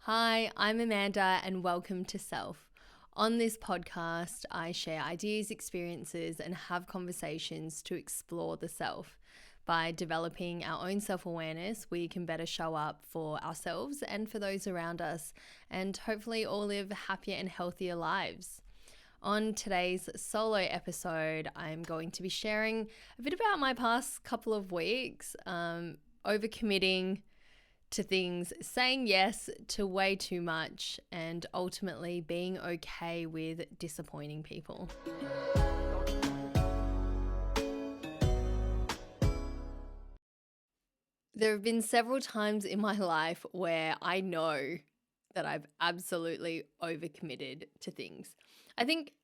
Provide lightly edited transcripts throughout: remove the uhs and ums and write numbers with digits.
Hi, I'm Amanda and welcome to Self. On this podcast, I share ideas, experiences, and have conversations to explore the self. By developing our own self-awareness, we can better show up for ourselves and for those around us, and hopefully all live happier and healthier lives. On today's solo episode, I'm going to be sharing a bit about my past couple of weeks, overcommitting to things, saying yes to way too much, and ultimately being okay with disappointing people. There have been several times in my life where I know that I've absolutely overcommitted to things. I think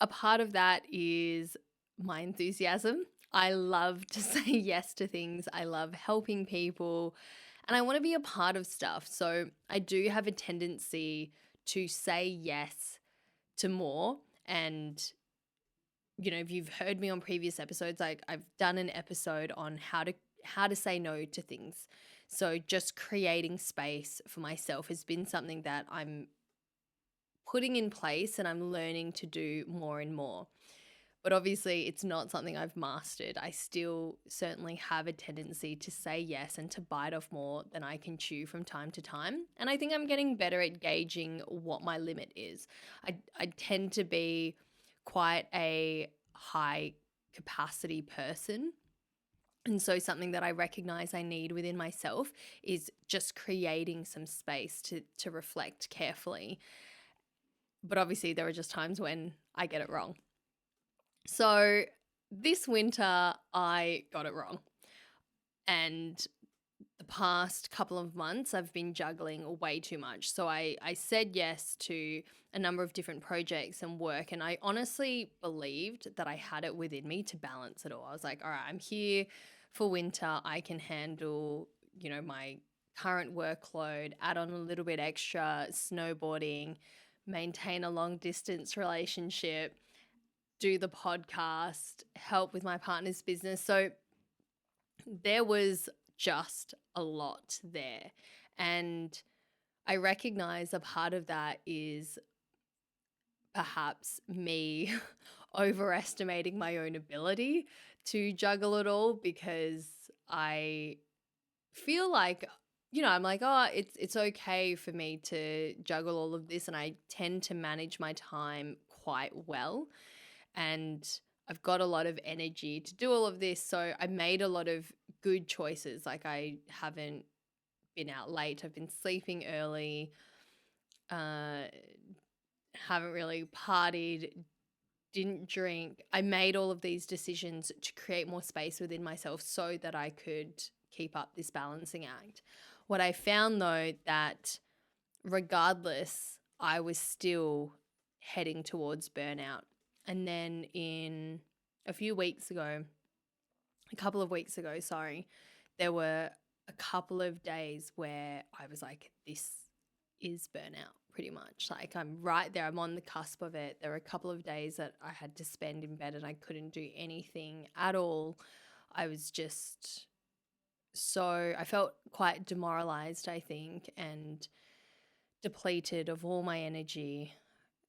a part of that is my enthusiasm. I love to say yes to things. I love helping people and I want to be a part of stuff. So I do have a tendency to say yes to more. And, if you've heard me on previous episodes, I've done an episode on how to say no to things. So just creating space for myself has been something that I'm putting in place and I'm learning to do more and more. But obviously, it's not something I've mastered. I still certainly have a tendency to say yes and to bite off more than I can chew from time to time. And I think I'm getting better at gauging what my limit is. I tend to be quite a high capacity person. And so something that I recognize I need within myself is just creating some space to reflect carefully. But obviously, there are just times when I get it wrong. So this winter, I got it wrong. And the past couple of months, I've been juggling way too much. So I said yes to a number of different projects and work. And I honestly believed that I had it within me to balance it all. I was like, all right, I'm here for winter. I can handle, my current workload, add on a little bit extra snowboarding, maintain a long distance relationship, do the podcast, help with my partner's business. So there was just a lot there. And I recognize a part of that is perhaps me overestimating my own ability to juggle it all because I feel like I'm like, oh, it's okay for me to juggle all of this, and I tend to manage my time quite well. And I've got a lot of energy to do all of this. So I made a lot of good choices. Like I haven't been out late. I've been sleeping early. Haven't really partied. Didn't drink. I made all of these decisions to create more space within myself so that I could keep up this balancing act. What I found though, that regardless, I was still heading towards burnout. And then a couple of weeks ago, there were a couple of days where I was like, this is burnout pretty much. Like I'm right there. I'm on the cusp of it. There were a couple of days that I had to spend in bed and I couldn't do anything at all. I was just I felt quite demoralized, I think, and depleted of all my energy.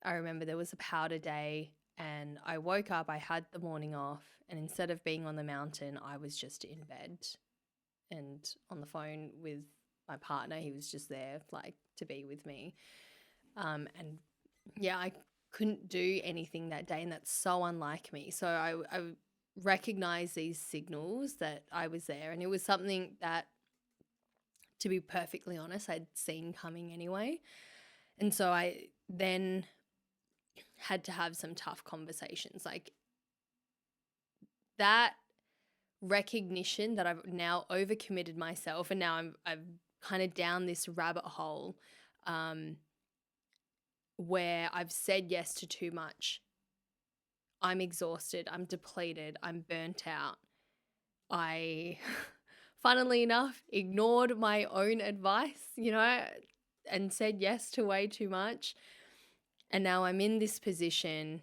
I remember there was a powder day and I woke up, I had the morning off, and instead of being on the mountain, I was just in bed and on the phone with my partner. He was just there like to be with me. And yeah, I couldn't do anything that day, and that's so unlike me. So I recognized these signals that I was there, and it was something that, to be perfectly honest, I'd seen coming anyway. And so I then had to have some tough conversations. Like that recognition that I've now overcommitted myself, and now I've kind of down this rabbit hole where I've said yes to too much. I'm exhausted, I'm depleted, I'm burnt out. I, funnily enough, ignored my own advice, and said yes to way too much. And now I'm in this position.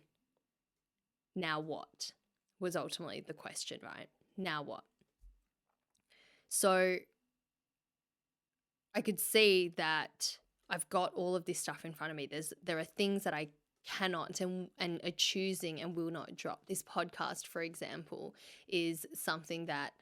Now what? Was ultimately the question, right? Now what? So I could see that I've got all of this stuff in front of me. There are things that I cannot and are choosing and will not drop. This podcast, for example, is something that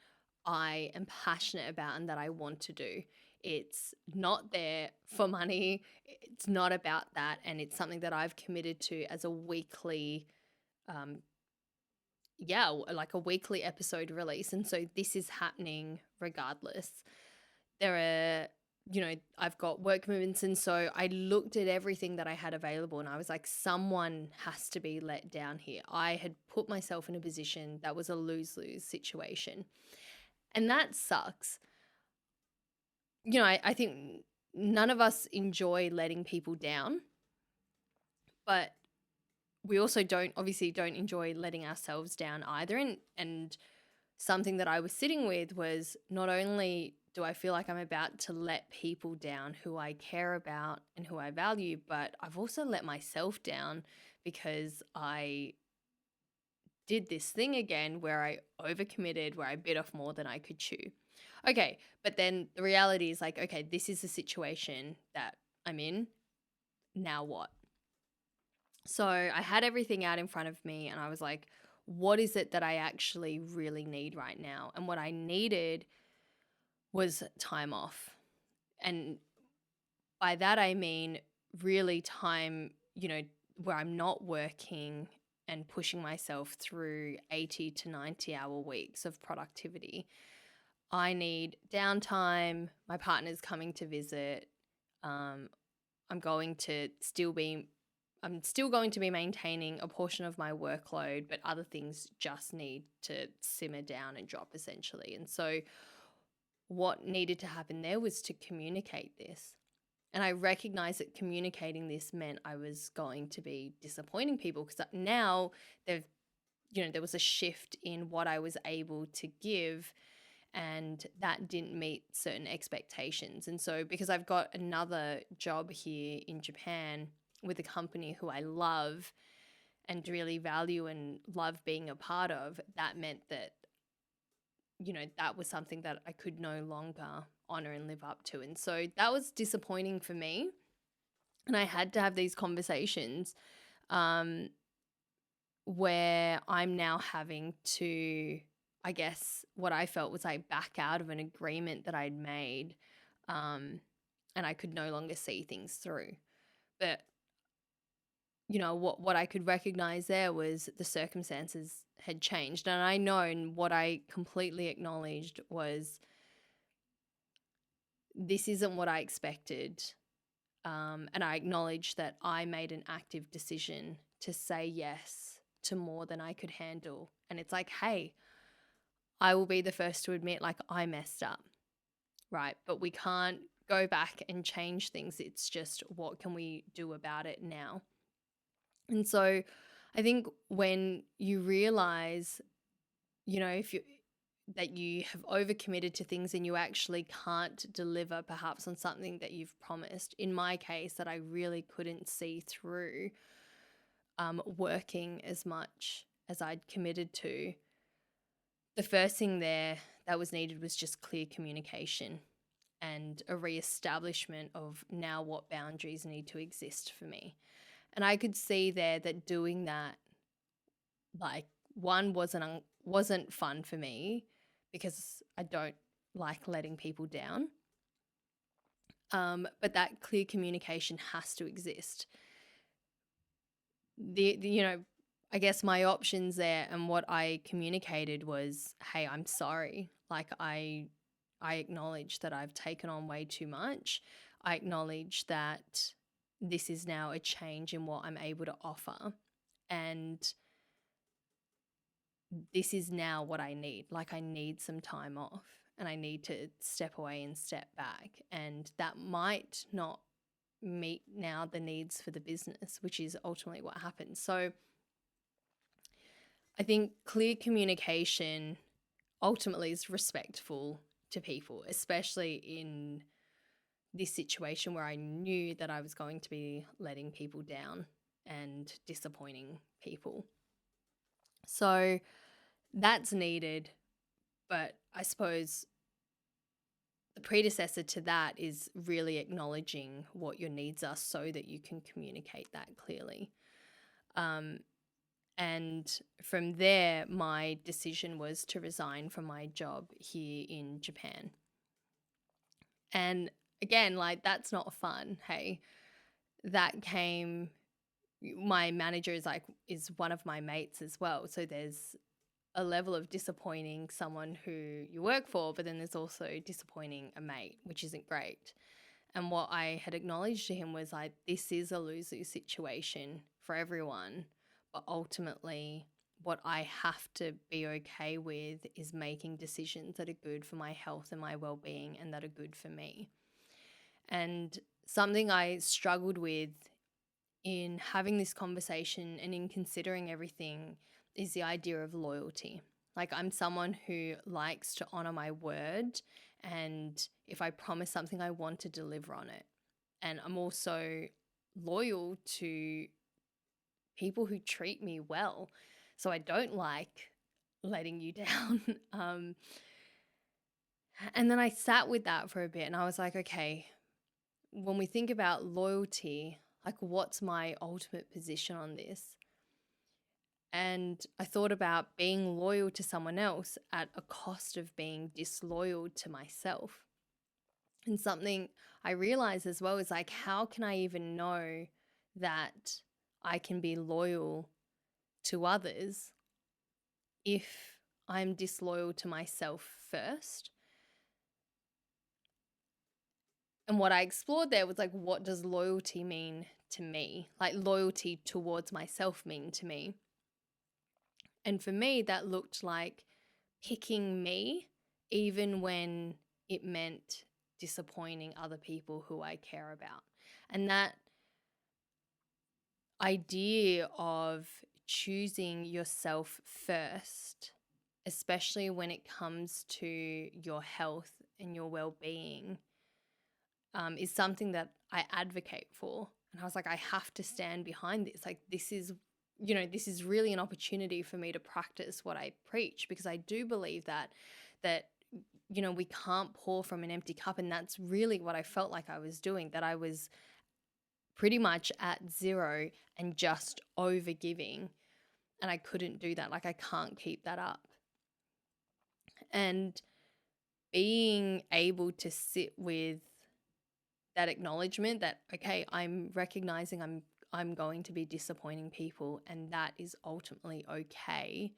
I am passionate about and that I want to do. It's not there for money. It's not about that. And it's something that I've committed to as a weekly, like a weekly episode release. And so this is happening regardless. There are, I've got work commitments. And so I looked at everything that I had available and I was like, someone has to be let down here. I had put myself in a position that was a lose-lose situation. And that sucks. I think none of us enjoy letting people down, but we also don't enjoy letting ourselves down either. And something that I was sitting with was, not only do I feel like I'm about to let people down who I care about and who I value, but I've also let myself down because I did this thing again where I overcommitted, where I bit off more than I could chew. Okay, but then the reality is like, okay, this is the situation that I'm in. Now what? So I had everything out in front of me and I was like, what is it that I actually really need right now? And what I needed was time off. And by that, I mean really time, where I'm not working and pushing myself through 80 to 90-hour weeks of productivity. I need downtime. My partner's coming to visit. I'm still going to be maintaining a portion of my workload, but other things just need to simmer down and drop essentially. And so what needed to happen there was to communicate this. And I recognized that communicating this meant I was going to be disappointing people, because now there was a shift in what I was able to give, and that didn't meet certain expectations. And so because I've got another job here in Japan with a company who I love and really value and love being a part of, that meant that, that was something that I could no longer honor and live up to. And so that was disappointing for me. And I had to have these conversations where I'm now having to, I guess, what I felt was I back out of an agreement that I'd made, and I could no longer see things through. But what I could recognize there was the circumstances had changed. And I know, and what I completely acknowledged was, this isn't what I expected. And I acknowledged that I made an active decision to say yes to more than I could handle. And it's like, hey, I will be the first to admit, like, I messed up, right? But we can't go back and change things. It's just, what can we do about it now? And so I think when you realize, that you have overcommitted to things and you actually can't deliver perhaps on something that you've promised. In my case, that I really couldn't see through working as much as I'd committed to. The first thing there that was needed was just clear communication and a reestablishment of now what boundaries need to exist for me. And I could see there that doing that, like, one, wasn't fun for me because I don't like letting people down. But that clear communication has to exist. I guess my options there and what I communicated was, hey, I'm sorry. Like, I acknowledge that I've taken on way too much. I acknowledge that this is now a change in what I'm able to offer. And this is now what I need. Like, I need some time off and I need to step away and step back. And that might not meet now the needs for the business, which is ultimately what happens. So I think clear communication ultimately is respectful to people, especially in this situation where I knew that I was going to be letting people down and disappointing people. So that's needed. But I suppose the predecessor to that is really acknowledging what your needs are so that you can communicate that clearly. Um, and from there, my decision was to resign from my job here in Japan. And again, like, that's not fun. Hey, that came, my manager is one of my mates as well. So there's a level of disappointing someone who you work for, but then there's also disappointing a mate, which isn't great. And what I had acknowledged to him was like, this is a lose-lose situation for everyone. But ultimately, what I have to be okay with is making decisions that are good for my health and my well-being and that are good for me. And something I struggled with in having this conversation and in considering everything is the idea of loyalty. Like, I'm someone who likes to honor my word, and if I promise something, I want to deliver on it. And I'm also loyal to people who treat me well. So I don't like letting you down. And then I sat with that for a bit and I was like, okay, when we think about loyalty, like, what's my ultimate position on this? And I thought about being loyal to someone else at a cost of being disloyal to myself. And something I realized as well is like, how can I even know that I can be loyal to others if I'm disloyal to myself first? And what I explored there was like, what does loyalty mean to me? Like, loyalty towards myself mean to me? And for me, that looked like picking me, even when it meant disappointing other people who I care about. And that idea of choosing yourself first, especially when it comes to your health and your well-being, is something that I advocate for. And I was like, I have to stand behind this. Like, this is, this is really an opportunity for me to practice what I preach, because I do believe that we can't pour from an empty cup. And that's really what I felt like I was doing, that I was pretty much at zero and just over giving. And I couldn't do that. Like, I can't keep that up. And being able to sit with that acknowledgement that, okay, I'm recognizing I'm going to be disappointing people, and that is ultimately okay,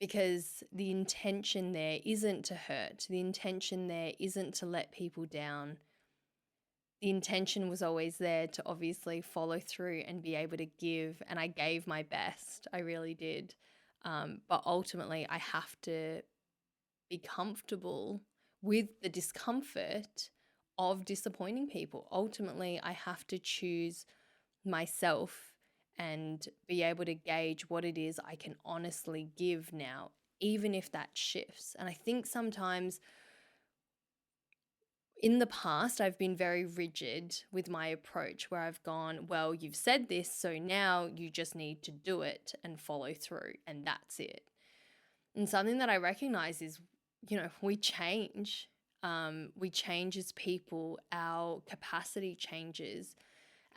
because the intention there isn't to hurt. The intention there isn't to let people down. The intention was always there to obviously follow through and be able to give, and I gave my best. I really did. But ultimately, I have to be comfortable with the discomfort of disappointing people. Ultimately, I have to choose myself and be able to gauge what it is I can honestly give now, even if that shifts. And I think sometimes in the past, I've been very rigid with my approach, where I've gone, well, you've said this, so now you just need to do it and follow through, and that's it. And something that I recognize is, we change. We change as people, our capacity changes,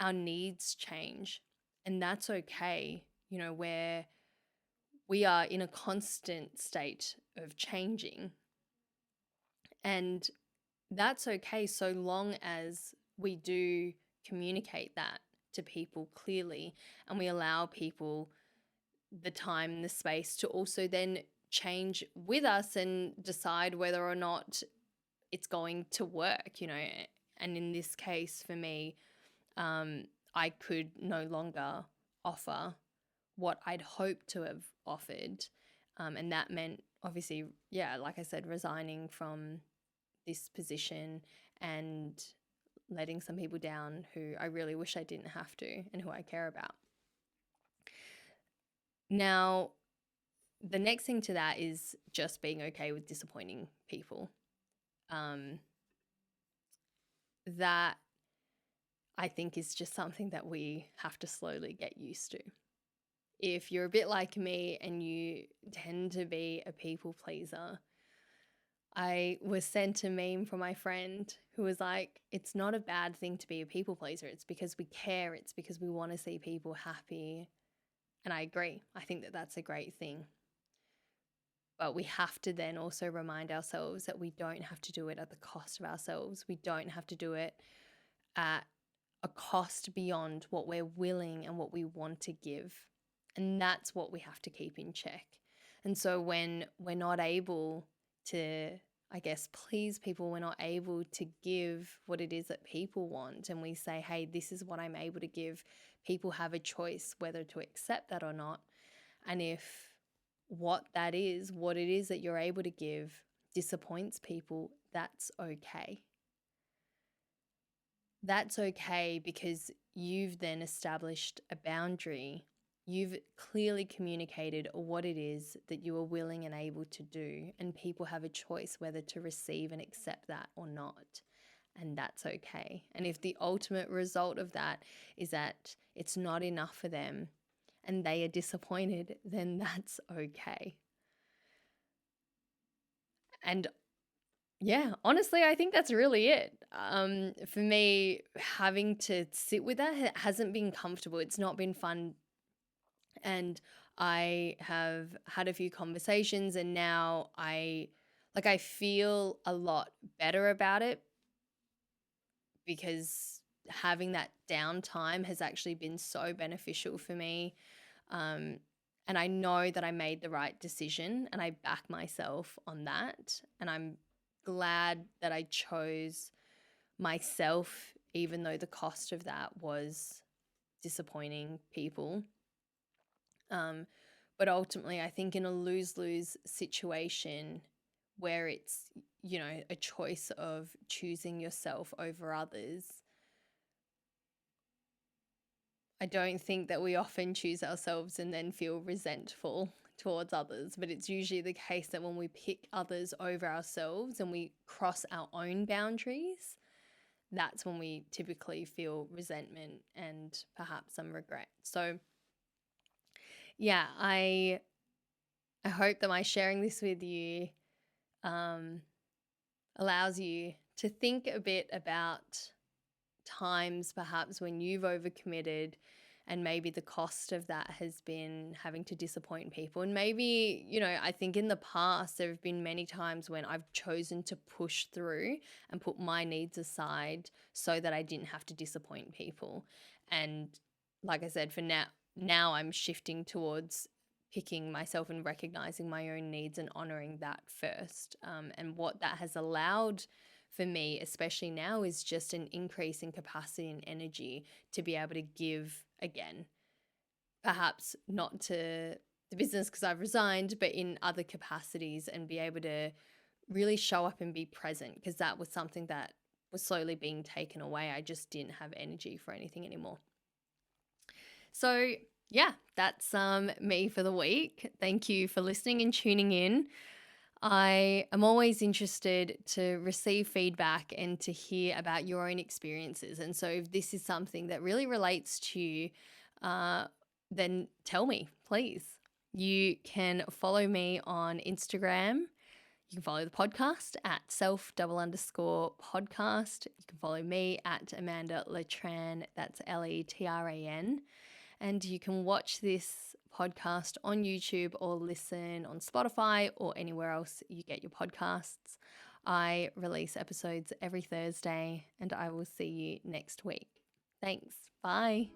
our needs change, and that's okay, where we are in a constant state of changing. And that's okay, so long as we do communicate that to people clearly, and we allow people the time and the space to also then change with us and decide whether or not it's going to work, And in this case, for me, I could no longer offer what I'd hoped to have offered. And that meant, obviously, like I said, resigning from this position and letting some people down who I really wish I didn't have to and who I care about. Now, the next thing to that is just being okay with disappointing people. That I think is just something that we have to slowly get used to. If you're a bit like me and you tend to be a people pleaser, I was sent a meme from my friend who was like, it's not a bad thing to be a people pleaser. It's because we care. It's because we want to see people happy. And I agree. I think that that's a great thing. But we have to then also remind ourselves that we don't have to do it at the cost of ourselves. We don't have to do it at a cost beyond what we're willing and what we want to give. And that's what we have to keep in check. And so when we're not able to, I guess, please people, we're not able to give what it is that people want, and we say, hey, this is what I'm able to give, people have a choice whether to accept that or not. And if what it is that you're able to give disappoints people, that's okay. That's okay, because you've then established a boundary. You've clearly communicated what it is that you are willing and able to do, and people have a choice whether to receive and accept that or not. And that's okay. And if the ultimate result of that is that it's not enough for them and they are disappointed, then that's okay. And yeah, honestly, I think that's really it. For me, having to sit with that hasn't been comfortable. It's not been fun. And I have had a few conversations, and now I feel a lot better about it, because having that downtime has actually been so beneficial for me. And I know that I made the right decision, and I back myself on that. And I'm glad that I chose myself, even though the cost of that was disappointing people. But ultimately, I think in a lose-lose situation where it's, a choice of choosing yourself over others, I don't think that we often choose ourselves and then feel resentful towards others. But it's usually the case that when we pick others over ourselves and we cross our own boundaries, that's when we typically feel resentment and perhaps some regret. So yeah, I hope that my sharing this with you allows you to think a bit about times perhaps when you've overcommitted, and maybe the cost of that has been having to disappoint people. And maybe, I think in the past there have been many times when I've chosen to push through and put my needs aside so that I didn't have to disappoint people. And like I said, for now I'm shifting towards picking myself and recognizing my own needs and honoring that first. And what that has allowed for me, especially now, is just an increase in capacity and energy to be able to give again. Perhaps not to the business because I've resigned, but in other capacities, and be able to really show up and be present, because that was something that was slowly being taken away. I just didn't have energy for anything anymore. So yeah, that's me for the week. Thank you for listening and tuning in. I am always interested to receive feedback and to hear about your own experiences. And so if this is something that really relates to you, then tell me, please. You can follow me on Instagram. You can follow the podcast at self_podcast. You can follow me at Amanda Letran. That's Letran. And you can watch this podcast on YouTube or listen on Spotify or anywhere else you get your podcasts. I release episodes every Thursday, and I will see you next week. Thanks. Bye.